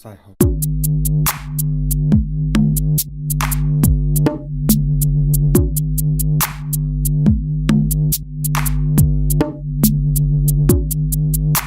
sai không?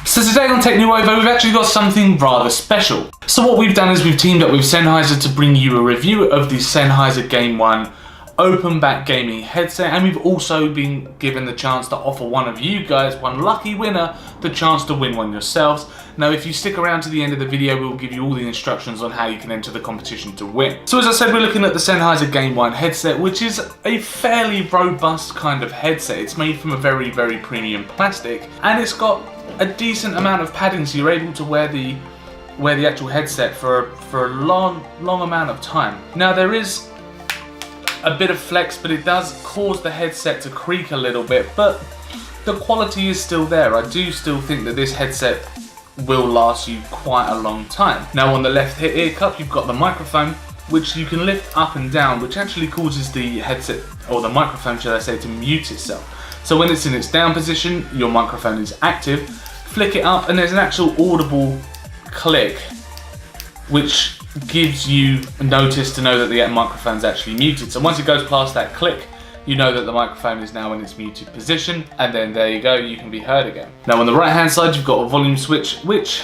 So today on Tech New Over, we've actually got something rather special. So what we've done is we've teamed up with Sennheiser to bring you a review of the Sennheiser Game 1 open back gaming headset, and we've also been given the chance to offer one of you guys, one lucky winner, the chance to win one yourselves. Now if you stick around to the end of the video, we'll give you all the instructions on how you can enter the competition to win. So as I said, we're looking at the Sennheiser Game 1 headset, which is a fairly robust kind of headset. It's made from a very, very premium plastic, and it's got a decent amount of padding, so you're able to wear the actual headset for a long amount of time. Now there is a bit of flex, but it does cause the headset to creak a little bit, but the quality is still there. I do still think that this headset will last you quite a long time. Now on the left ear cup, you've got the microphone, which you can lift up and down, which actually causes the headset, or the microphone should I say, to mute itself. So when it's in its down position, your microphone is active. Flick it up and there's an actual audible click, which gives you a notice to know that the microphone's actually muted. So once it goes past that click, you know that the microphone is now in its muted position, and then there you go, you can be heard again. Now on the right hand side, you've got a volume switch, which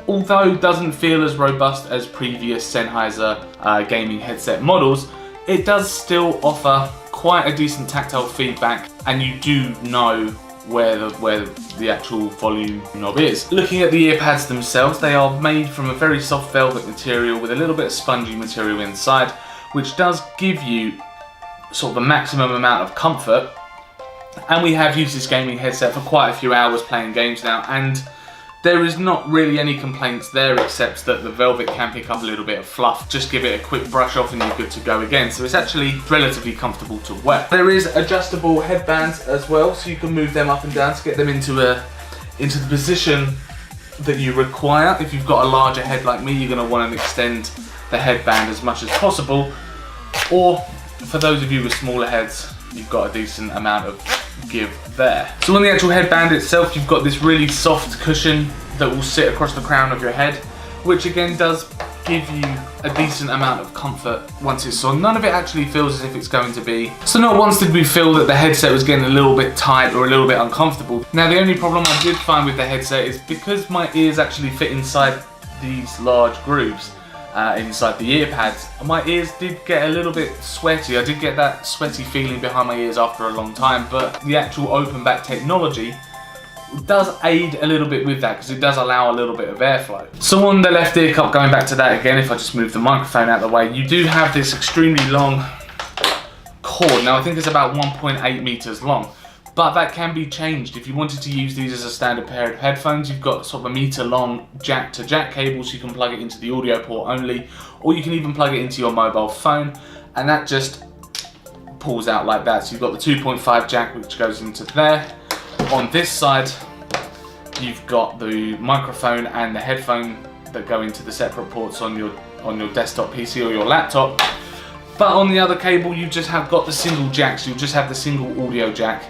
although doesn't feel as robust as previous Sennheiser gaming headset models, it does still offer quite a decent tactile feedback, and you do know where the actual volume knob is. Looking at the ear pads themselves, they are made from a very soft velvet material with a little bit of spongy material inside, which does give you sort of a maximum amount of comfort. And we have used this gaming headset for quite a few hours playing games now, and there is not really any complaints there, except that the velvet can pick up a little bit of fluff. Just give it a quick brush off and you're good to go again. So it's actually relatively comfortable to wear. There is adjustable headbands as well, so you can move them up and down to get them into the position that you require. If you've got a larger head like me, you're going to want to extend the headband as much as possible. Or for those of you with smaller heads, you've got a decent amount of give there. So on the actual headband itself, you've got this really soft cushion that will sit across the crown of your head, which again does give you a decent amount of comfort once it's on. None of it actually feels as if it's going to be. So not once did we feel that the headset was getting a little bit tight or a little bit uncomfortable. Now the only problem I did find with the headset is because my ears actually fit inside these large grooves inside the ear pads, my ears did get a little bit sweaty. I did get that sweaty feeling behind my ears after a long time, but the actual open back technology does aid a little bit with that, because it does allow a little bit of airflow. So on the left ear cup, going back to that again, if I just move the microphone out of the way, you do have this extremely long cord. Now I think it's about 1.8 meters long, but that can be changed. If you wanted to use these as a standard pair of headphones, you've got sort of a meter long jack to jack cable, so you can plug it into the audio port only, or you can even plug it into your mobile phone, and that just pulls out like that. So you've got the 2.5 jack, which goes into there. On this side, you've got the microphone and the headphone that go into the separate ports on your desktop PC or your laptop. But on the other cable, you just have got the single jacks. You just have the single audio jack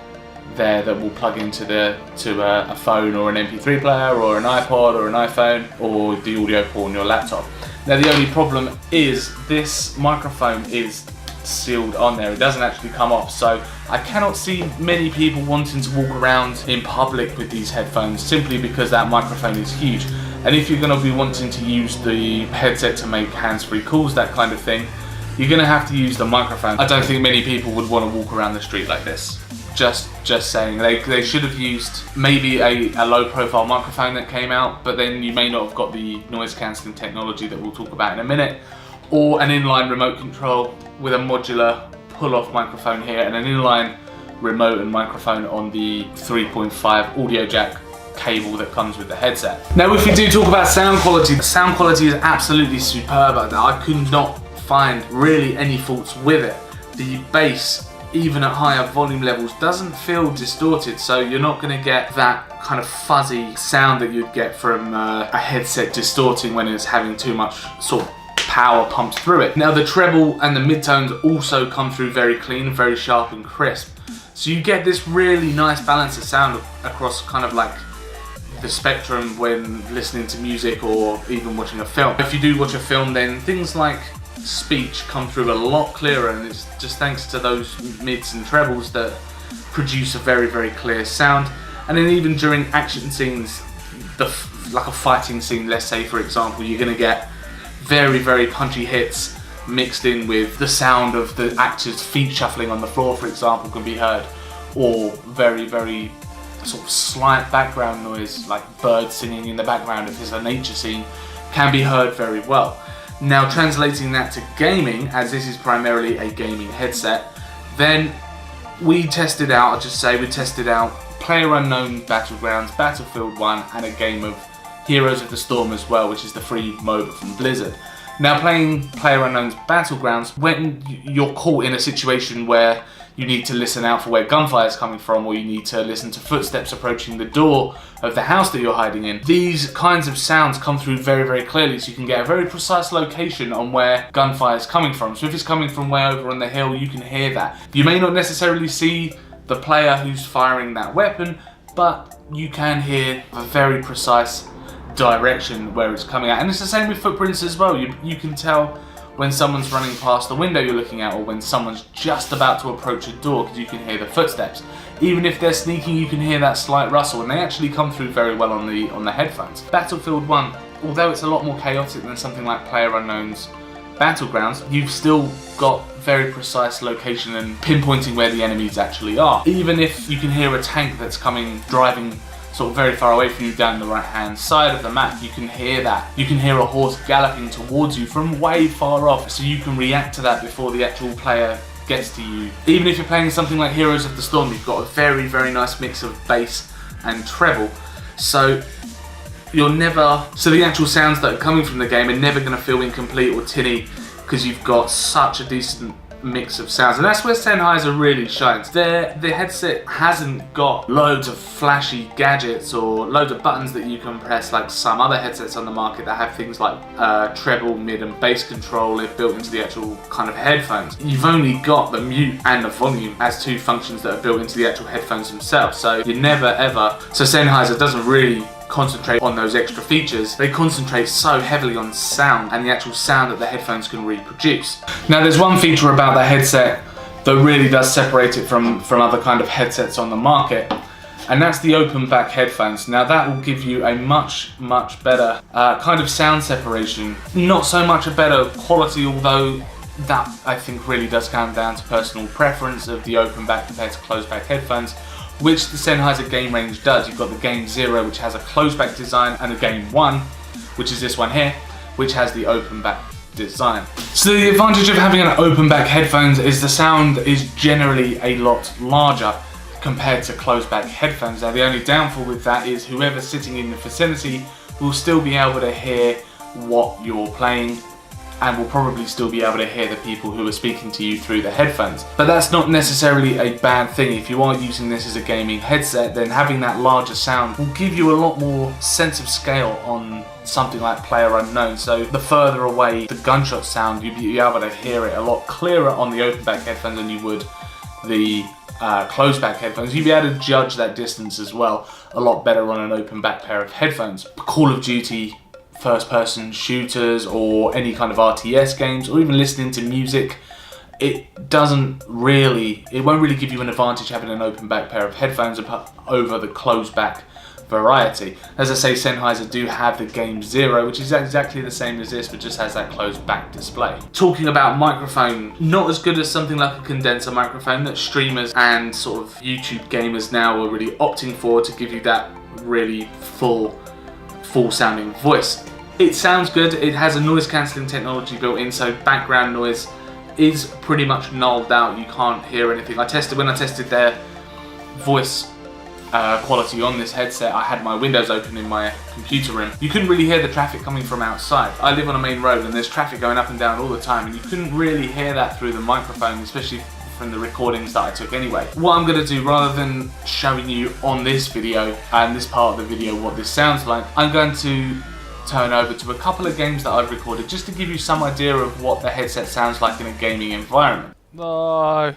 there that will plug into a phone or an MP3 player or an iPod or an iPhone, or the audio port on your laptop. Now the only problem is this microphone is sealed on there. It doesn't actually come off, so I cannot see many people wanting to walk around in public with these headphones, simply because that microphone is huge. And if you're going to be wanting to use the headset to make hands-free calls, that kind of thing, you're going to have to use the microphone. I don't think many people would want to walk around the street like this. Just saying. They should have used maybe a low profile microphone that came out, but then you may not have got the noise cancelling technology that we'll talk about in a minute, or an inline remote control with a modular pull-off microphone here and an inline remote and microphone on the 3.5 audio jack cable that comes with the headset. Now if we do talk about sound quality, the sound quality is absolutely superb. I could not find really any faults with it. The bass, even at higher volume levels, doesn't feel distorted, so you're not going to get that kind of fuzzy sound that you'd get from a headset distorting when it's having too much sort of power pumped through it. Now the treble and the midtones also come through very clean, very sharp and crisp. So you get this really nice balance of sound across kind of like the spectrum when listening to music or even watching a film. If you do watch a film, then things like speech come through a lot clearer, and it's just thanks to those mids and trebles that produce a very, very clear sound. And then even during action scenes, like a fighting scene, let's say for example, you're going to get very, very punchy hits mixed in with the sound of the actors' feet shuffling on the floor, for example, can be heard, or very, very sort of slight background noise like birds singing in the background if it's a nature scene can be heard very well. Now translating that to gaming, as this is primarily a gaming headset, then we tested out, I'll just say we tested out PlayerUnknown Battlegrounds, Battlefield 1 and a game of Heroes of the Storm as well, which is the free MOBA from Blizzard. Now playing PlayerUnknown's Battlegrounds, when you're caught in a situation where you need to listen out for where gunfire is coming from, or you need to listen to footsteps approaching the door of the house that you're hiding in, these kinds of sounds come through very, very clearly, so you can get a very precise location on where gunfire is coming from. So if it's coming from way over on the hill, you can hear that. You may not necessarily see the player who's firing that weapon, but you can hear a very precise direction where it's coming at. And it's the same with footprints as well. You can tell when someone's running past the window you're looking at, or when someone's just about to approach a door, because you can hear the footsteps. Even if they're sneaking, you can hear that slight rustle, and they actually come through very well on the headphones. Battlefield 1, although it's a lot more chaotic than something like PlayerUnknown's Battlegrounds, you've still got very precise location and pinpointing where the enemies actually are. Even if you can hear a tank that's coming, driving sort of very far away from you down the right hand side of the map, you can hear that. You can hear a horse galloping towards you from way far off, so you can react to that before the actual player gets to you. Even if you're playing something like Heroes of the Storm, you've got a very, very nice mix of bass and treble, so the actual sounds that are coming from the game are never going to feel incomplete or tinny, because you've got such a decent mix of sounds, and that's where Sennheiser really shines. The headset hasn't got loads of flashy gadgets or loads of buttons that you can press like some other headsets on the market that have things like treble, mid and bass control built into the actual kind of headphones. You've only got the mute and the volume as two functions that are built into the actual headphones themselves, so you never ever, so Sennheiser doesn't really concentrate on those extra features. They concentrate so heavily on sound and the actual sound that the headphones can reproduce. Now there's one feature about the headset that really does separate it from other kind of headsets on the market, and that's the open back headphones. Now that will give you a much better kind of sound separation. Not so much a better quality, although that I think really does come down to personal preference of the open back compared to closed back headphones, which the Sennheiser game range does. You've got the Game 0, which has a closed back design, and the Game 1, which is this one here, which has the open back design. So the advantage of having an open back headphones is the sound is generally a lot larger compared to closed back headphones. Now the only downfall with that is whoever's sitting in the vicinity will still be able to hear what you're playing, and will probably still be able to hear the people who are speaking to you through the headphones. But that's not necessarily a bad thing. If you are using this as a gaming headset, then having that larger sound will give you a lot more sense of scale on something like PlayerUnknown. So the further away the gunshot sound, you'll be able to hear it a lot clearer on the open back headphones than you would the closed back headphones. You'll be able to judge that distance as well a lot better on an open back pair of headphones. Call of Duty, first person shooters, or any kind of RTS games, or even listening to music, it won't really give you an advantage having an open back pair of headphones over the closed back variety. As I say, Sennheiser do have the Game 0, which is exactly the same as this, but just has that closed back display. Talking about microphone, not as good as something like a condenser microphone that streamers and sort of YouTube gamers now are really opting for, to give you that really full sounding voice. It sounds good. It has a noise cancelling technology built in, so background noise is pretty much nulled out. You can't hear anything. When I tested their voice quality on this headset, I had my windows open in my computer room. You couldn't really hear the traffic coming from outside. I live on a main road and there's traffic going up and down all the time, and you couldn't really hear that through the microphone, especially from the recordings that I took anyway. What I'm going to do, rather than showing you on this video and this part of the video what this sounds like, I'm going to turn over to a couple of games that I've recorded just to give you some idea of what the headset sounds like in a gaming environment. No.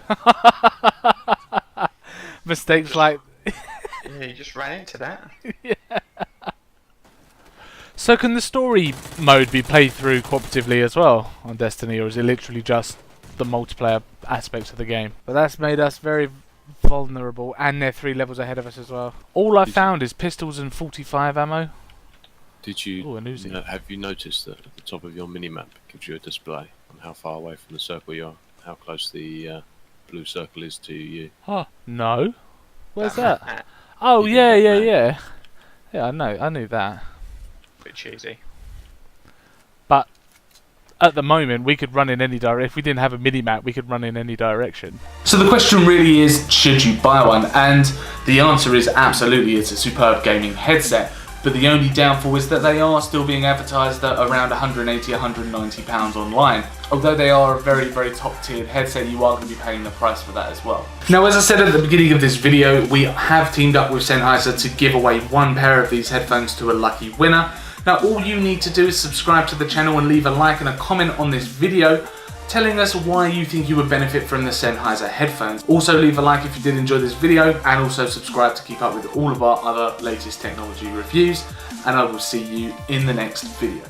Mistakes like... Yeah, you just ran into that. Yeah. So can the story mode be played through cooperatively as well on Destiny, or is it literally just the multiplayer aspects of the game? But that's made us very vulnerable, and they're 3 levels ahead of us as well. All I found is pistols and 45 ammo. Did you have you noticed that at the top of your minimap it gives you a display on how far away from the circle you are, how close the blue circle is to you? Oh, no. Where's that? Oh, yeah. Yeah, I knew that. Bit cheesy. But at the moment, we could run in any direction. If we didn't have a mini-map, we could run in any direction. So the question really is, should you buy one? And the answer is absolutely, it's a superb gaming headset. But the only downfall is that they are still being advertised at around £180, £190 online. Although they are a very, very top-tiered headset, you are going to be paying the price for that as well. Now, as I said at the beginning of this video, we have teamed up with Sennheiser to give away 1 pair of these headphones to a lucky winner. Now, all you need to do is subscribe to the channel and leave a like and a comment on this video telling us why you think you would benefit from the Sennheiser headphones. Also leave a like if you did enjoy this video, and also subscribe to keep up with all of our other latest technology reviews, and I will see you in the next video.